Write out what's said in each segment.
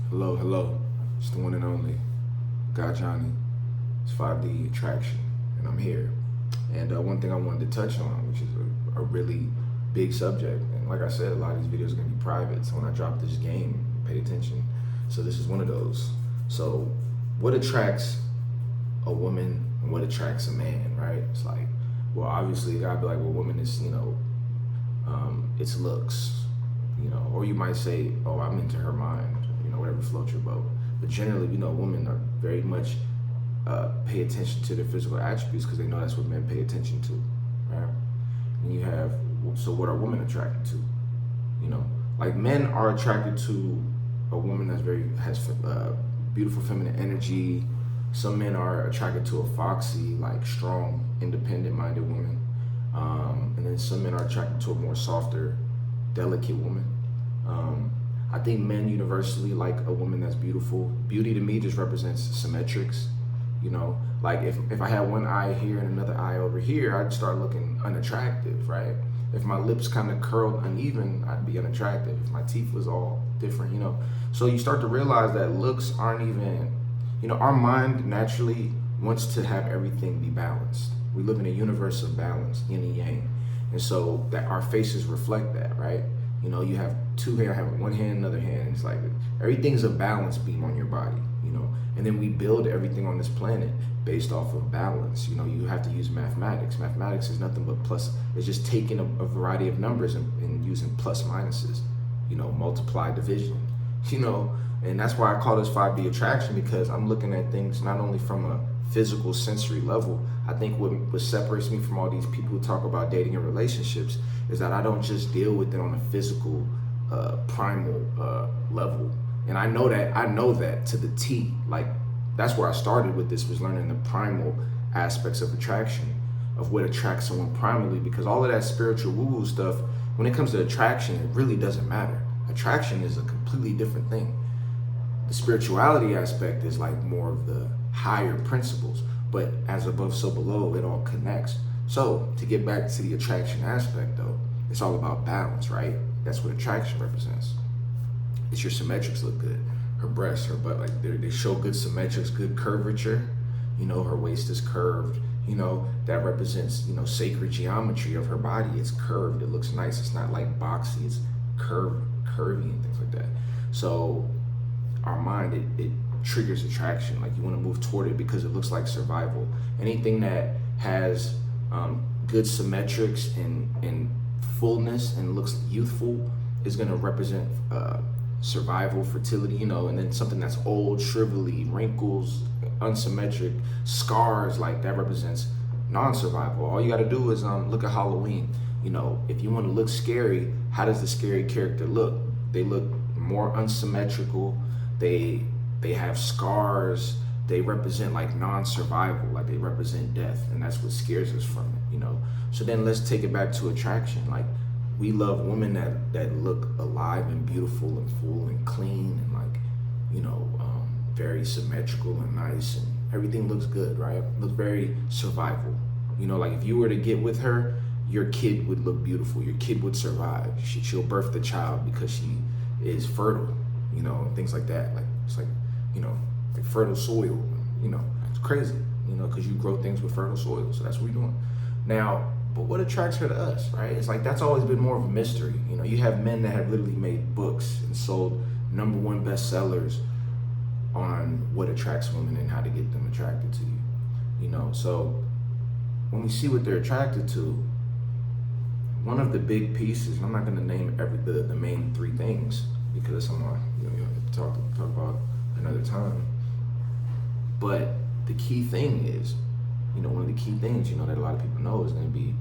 Hello, hello. It's the one and only God Johnny. It's 5D Attraction, and I'm here. And one thing I wanted to touch on, which is a really big subject, and like I said, a lot of these videos are gonna be private. So when I drop this game, pay attention. So this is one of those. So what attracts a woman and what attracts a man, right? It's like, well, obviously, God be like, well, woman is, it's looks, or you might say, oh, I'm into her mind, whatever floats your boat. But generally, women are very much pay attention to their physical attributes because they know that's what men pay attention to, right? And you have, so what are women attracted to? Like men are attracted to a woman has beautiful feminine energy. Some men are attracted to a foxy, like strong, independent-minded woman. And then some men are attracted to a more softer, delicate woman. I think men universally like a woman that's beautiful. Beauty to me just represents symmetrics. Like if I had one eye here and another eye over here, I'd start looking unattractive, right? If my lips kind of curled uneven, I'd be unattractive. If my teeth was all different, So you start to realize that looks aren't even, our mind naturally wants to have everything be balanced. We live in a universe of balance, yin and yang. And so that our faces reflect that, right? You have two hands, I have one hand, another hand. It's like everything's a balance beam on your body, and then we build everything on this planet based off of balance. You have to use mathematics. Mathematics is nothing but plus, it's just taking a variety of numbers and using plus minuses, multiply, division, and that's why I call this 5D attraction, because I'm looking at things not only from a physical sensory level. I think what separates me from all these people who talk about dating and relationships is that I don't just deal with it on a physical primal level. And I know that to the T. Like that's where I started with this, was learning the primal aspects of attraction, of what attracts someone primally, because all of that spiritual woo-woo stuff, when it comes to attraction, it really doesn't matter. Attraction is a completely different thing. The spirituality aspect is like more of the higher principles, but as above, so below, it all connects. So to get back to the attraction aspect though, it's all about balance, right? That's what attraction represents. It's your symmetrics look good. Her breasts, her butt, like they show good symmetrics, good curvature. Her waist is curved. That represents, sacred geometry of her body. It's curved, it looks nice. It's not like boxy, it's curvy and things like that. So our mind, it triggers attraction. Like you want to move toward it because it looks like survival. Anything that has good symmetrics and fullness and looks youthful is going to represent survival, fertility, and then something that's old, shrivelly, wrinkles, unsymmetric, scars, like that represents non-survival. All you got to do is look at Halloween. If you want to look scary, how does the scary character look? They look more unsymmetrical. They have scars. They represent like non-survival, like they represent death, and that's what scares us from it, So then let's take it back to attraction. Like we love women that look alive and beautiful and full and clean and like, very symmetrical and nice, and everything looks good, right? Looks very survival. Like if you were to get with her, your kid would look beautiful. Your kid would survive. She'll birth the child because she is fertile, things like that. Like it's like, like fertile soil, it's crazy, because you grow things with fertile soil. So that's what we're doing. Now, but what attracts her to us, right? It's like that's always been more of a mystery. You have men that have literally made books and sold #1 bestsellers on what attracts women and how to get them attracted to you. So when we see what they're attracted to, one of the big pieces, and I'm not going to name the main 3 things because I'm not, talk about another time. But the key thing is, one of the key things, that a lot of people know is going to be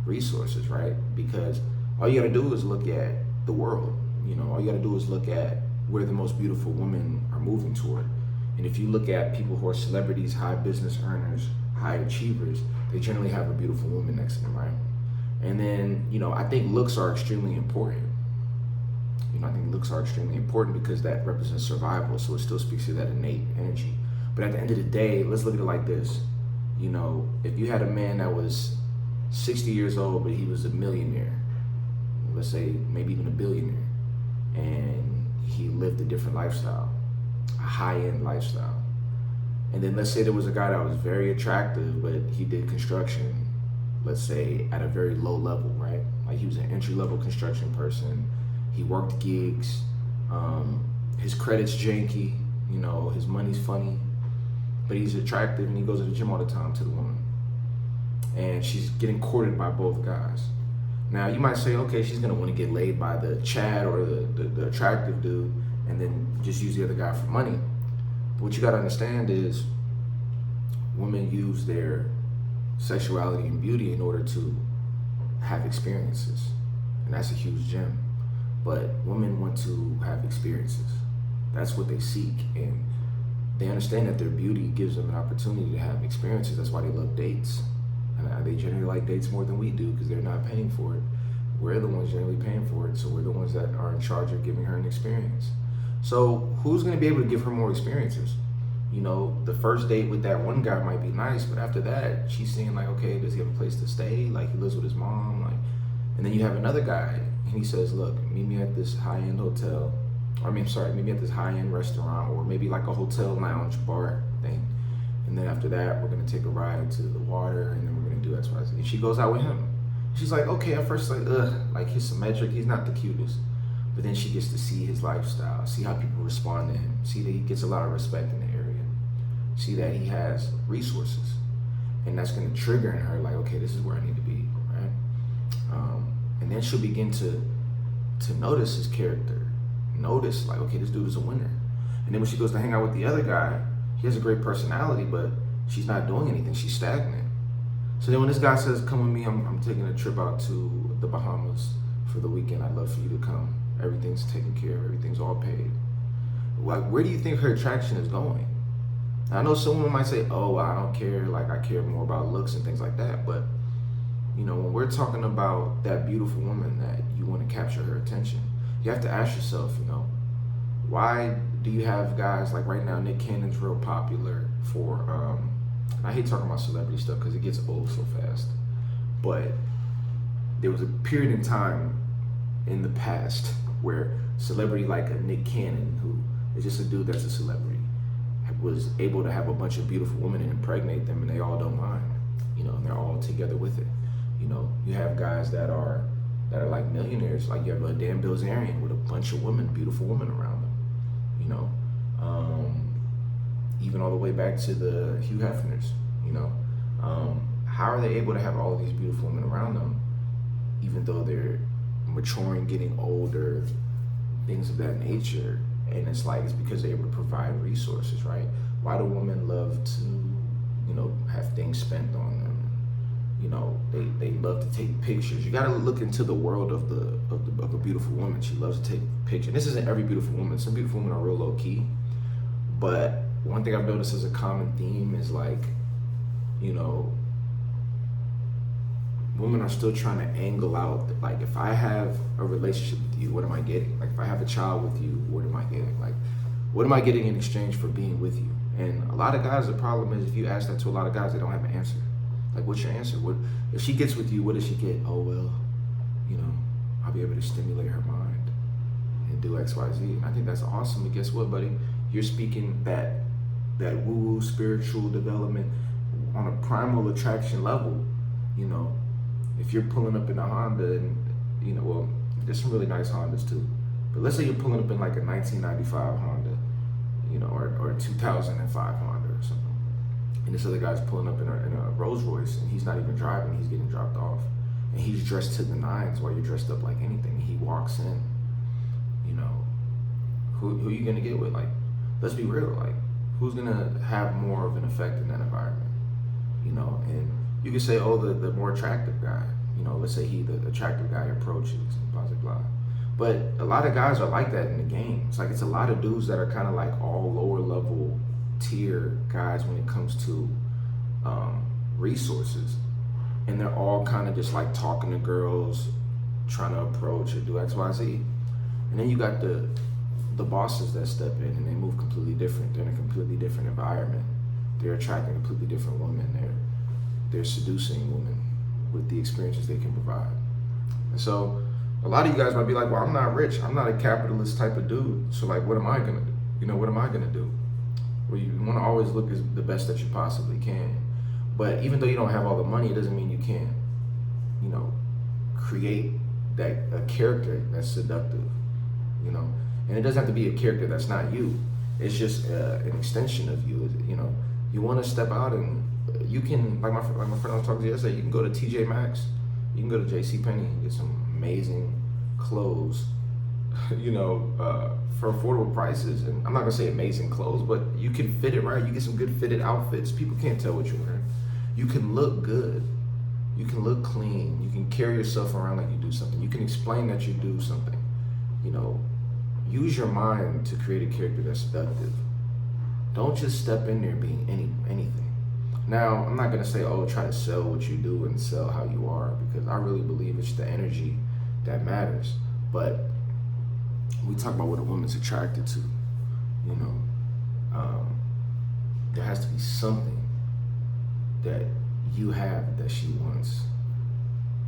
resources, right? Because all you got to do is look at the world. All you got to do is look at where the most beautiful women are moving toward. And if you look at people who are celebrities, high business earners, high achievers, they generally have a beautiful woman next to them, right? And then, I think looks are extremely important. I think looks are extremely important because that represents survival, so it still speaks to that innate energy. But at the end of the day, let's look at it like this. If you had a man that was 60 years old, but he was a millionaire, let's say maybe even a billionaire, and he lived a different lifestyle, a high-end lifestyle. And then let's say there was a guy that was very attractive, but he did construction, let's say at a very low level, right? Like he was an entry-level construction person. He worked gigs. His credit's janky. You know, his money's funny, but he's attractive and he goes to the gym all the time to the woman. And she's getting courted by both guys. Now you might say, okay, she's gonna want to get laid by the Chad or the attractive dude, and then just use the other guy for money. But what you gotta understand is, women use their sexuality and beauty in order to have experiences, and that's a huge gem. But women want to have experiences. That's what they seek, and they understand that their beauty gives them an opportunity to have experiences. That's why they love dates. And they generally like dates more than we do because they're not paying for it. We're the ones generally paying for it, so we're the ones that are in charge of giving her an experience. So who's going to be able to give her more experiences? You know, the first date with that one guy might be nice, but after that, she's seeing like, okay, does he have a place to stay? Like he lives with his mom, like, and then you have another guy, and he says, look, meet me at this high-end hotel. Meet me at this high-end restaurant, or maybe like a hotel lounge bar thing. And then after that, we're gonna take a ride to the water, and then we're gonna do X, Y, Z. And she goes out with him. She's like, okay, at first like, like he's symmetric, he's not the cutest. But then she gets to see his lifestyle, see how people respond to him, see that he gets a lot of respect in the area, see that he has resources. And that's gonna trigger in her like, okay, this is where I need to be, right? And then she'll begin to notice his character, notice like, okay, this dude is a winner. And then when she goes to hang out with the other guy, he has a great personality, but she's not doing anything. She's stagnant. So then when this guy says, come with me, I'm taking a trip out to the Bahamas for the weekend. I'd love for you to come. Everything's taken care of. Everything's all paid. Like, where do you think her attraction is going? I know someone might say, oh, I don't care. Like, I care more about looks and things like that. But, you know, when we're talking about that beautiful woman that you want to capture her attention, you have to ask yourself, you know, why do you have guys like right now, Nick Cannon's real popular for, I hate talking about celebrity stuff because it gets old so fast, but there was a period in time in the past where celebrity like a Nick Cannon, who is just a dude that's a celebrity, was able to have a bunch of beautiful women and impregnate them, and they all don't mind, you know, and they're all together with it. You know, you have guys that are like millionaires, like you have a Dan Bilzerian with a bunch of women, beautiful women around them, you know. Even all the way back to the Hugh Hefners, you know. How are they able to have all of these beautiful women around them, even though they're maturing, getting older, things of that nature? And it's like, it's because they're able to provide resources, right? Why do women love to, you know, have things spent on them? You know, they love to take pictures. You gotta look into the world of a beautiful woman. She loves to take pictures. This isn't every beautiful woman. Some beautiful women are real low key. But one thing I've noticed as a common theme is like, you know, women are still trying to angle out, like, if I have a relationship with you, what am I getting? Like, if I have a child with you, what am I getting? Like, what am I getting in exchange for being with you? And a lot of guys, the problem is if you ask that to a lot of guys, they don't have an answer. Like, what's your answer? What if she gets with you, what does she get? Oh, well, you know, I'll be able to stimulate her mind and do X, Y, Z. And I think that's awesome. But guess what, buddy? You're speaking that woo-woo spiritual development on a primal attraction level. You know, if you're pulling up in a Honda, and, you know, well, there's some really nice Hondas too. But let's say you're pulling up in like a 1995 Honda, you know, or a 2005 Honda or something. And this other guy's pulling up in a Rolls Royce, and he's not even driving, he's getting dropped off. And he's dressed to the nines while you're dressed up like anything. He walks in, you know, who are you gonna get with? Like, let's be real, like, who's gonna have more of an effect in that environment? You know, and you can say, oh, the more attractive guy, you know, let's say the attractive guy approaches and blah, blah, blah. But a lot of guys are like that in the game. It's like, it's a lot of dudes that are kind of like all lower level tier guys when it comes to resources. And they're all kind of just like talking to girls, trying to approach or do X, Y, Z. And then you got the bosses that step in and they move completely different. They're in a completely different environment. They're attracting completely different women. They're seducing women with the experiences they can provide. And so a lot of you guys might be like, well, I'm not rich. I'm not a capitalist type of dude. So like, what am I gonna do? What am I gonna do? Well, you want to always look as the best that you possibly can. But even though you don't have all the money, it doesn't mean you can't, create that a character that's seductive, And it doesn't have to be a character that's not you. It's just an extension of you. You want to step out, and you can, like my friend I was talking to yesterday, you can go to TJ Maxx, you can go to JCPenney and get some amazing clothes, for affordable prices. And I'm not gonna say amazing clothes, but you can fit it right. You get some good fitted outfits. People can't tell what you're wearing. You can look good. You can look clean. You can carry yourself around like you do something. You can explain that you do something. Use your mind to create a character that's seductive. Don't just step in there being anything. Now, I'm not gonna say, try to sell what you do and sell how you are, because I really believe it's the energy that matters. But we talk about what a woman's attracted to, there has to be something that you have that she wants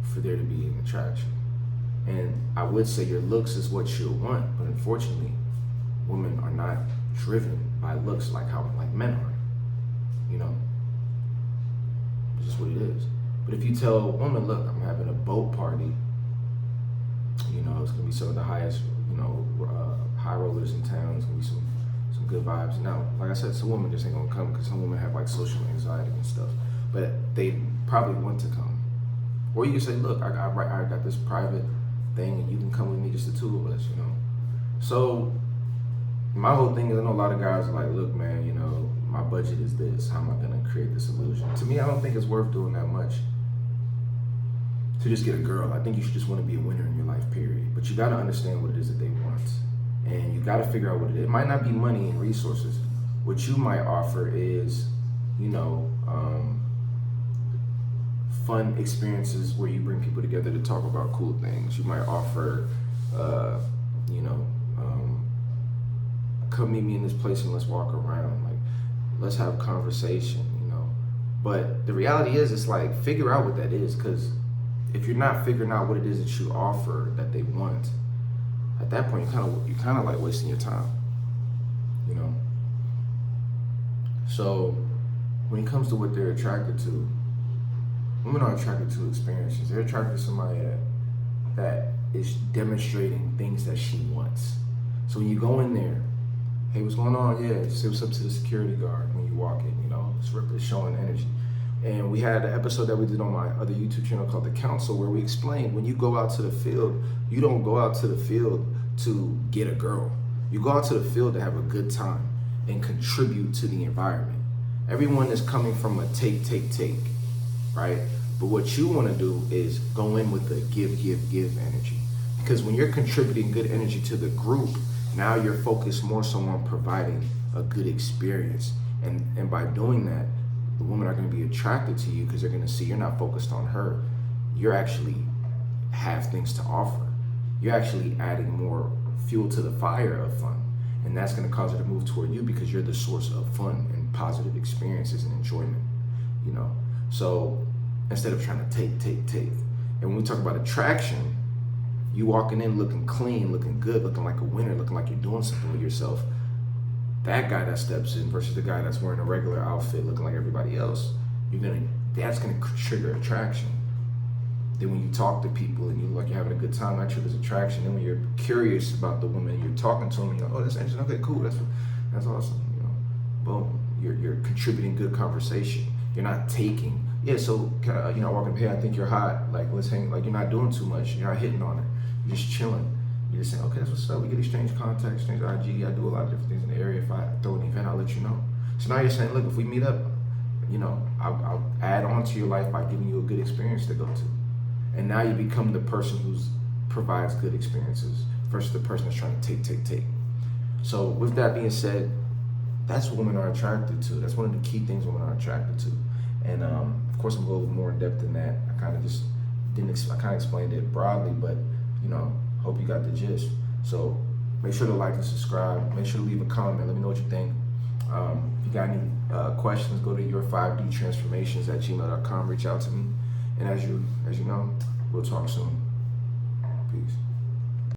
for there to be an attraction. And I would say your looks is what she'll want, but unfortunately, women are not driven by looks like men are. It's just what it is. But if you tell a woman, look, I'm having a boat party, it's gonna be some of the highest, high rollers in town. It's gonna be some good vibes. Now, like I said, some women just ain't gonna come because some women have like social anxiety and stuff, but they probably want to come. Or you can say, look, I got this private thing, and you can come with me, just the two of us, So my whole thing is, I know a lot of guys are like, look, man, my budget is this. How am I gonna create this illusion? To me, I don't think it's worth doing that much to just get a girl. I think you should just want to be a winner in your life, period. But you got to understand what it is that they want. And you got to figure out what it is. It might not be money and resources. What you might offer is, fun experiences where you bring people together to talk about cool things. You might offer, come meet me in this place and let's walk around. Like, let's have conversation, But the reality is, it's like, figure out what that is, because if you're not figuring out what it is that you offer that they want, at that point you're kind of like wasting your time, So when it comes to what they're attracted to, women are attracted to experiences. They're attracted to somebody that is demonstrating things that she wants. So when you go in there, hey, what's going on? Yeah, say what's up to the security guard when you walk in, it's showing energy. And we had an episode that we did on my other YouTube channel called The Council, where we explained, when you go out to the field, you don't go out to the field to get a girl. You go out to the field to have a good time and contribute to the environment. Everyone is coming from a take, right? But what you want to do is go in with the give energy. Because when you're contributing good energy to the group, now you're focused more so on providing a good experience. And by doing that, the women are going to be attracted to you because they're going to see you're not focused on her. You're actually have things to offer. You're actually adding more fuel to the fire of fun. And that's going to cause her to move toward you because you're the source of fun and positive experiences and enjoyment, So instead of trying to take. And when we talk about attraction, you walking in looking clean, looking good, looking like a winner, looking like you're doing something with yourself. That guy that steps in versus the guy that's wearing a regular outfit looking like everybody else, that's gonna trigger attraction. Then when you talk to people and you look like you're having a good time, that triggers attraction. Then when you're curious about the woman, you're talking to them, you're like, oh, that's interesting, okay, cool, that's awesome, boom, you're contributing good conversation. You're not taking, so I walk up here, I think you're hot, like let's hang, like you're not doing too much, you're not hitting on her, you're just chilling. You're just saying, okay, that's what's up. We get exchange contacts, exchange IG. I do a lot of different things in the area. If I throw an event, I'll let you know. So now you're saying, look, if we meet up, I'll add on to your life by giving you a good experience to go to. And now you become the person who provides good experiences versus the person that's trying to take. So with that being said, that's what women are attracted to. That's one of the key things women are attracted to. And of course, I'm going to go a little more in depth than that. I kind of explained it broadly, but hope you got the gist. So make sure to like and subscribe. Make sure to leave a comment. Let me know what you think. If you got any questions, go to your5dtransformations@gmail.com. Reach out to me. And as you know, we'll talk soon. Peace.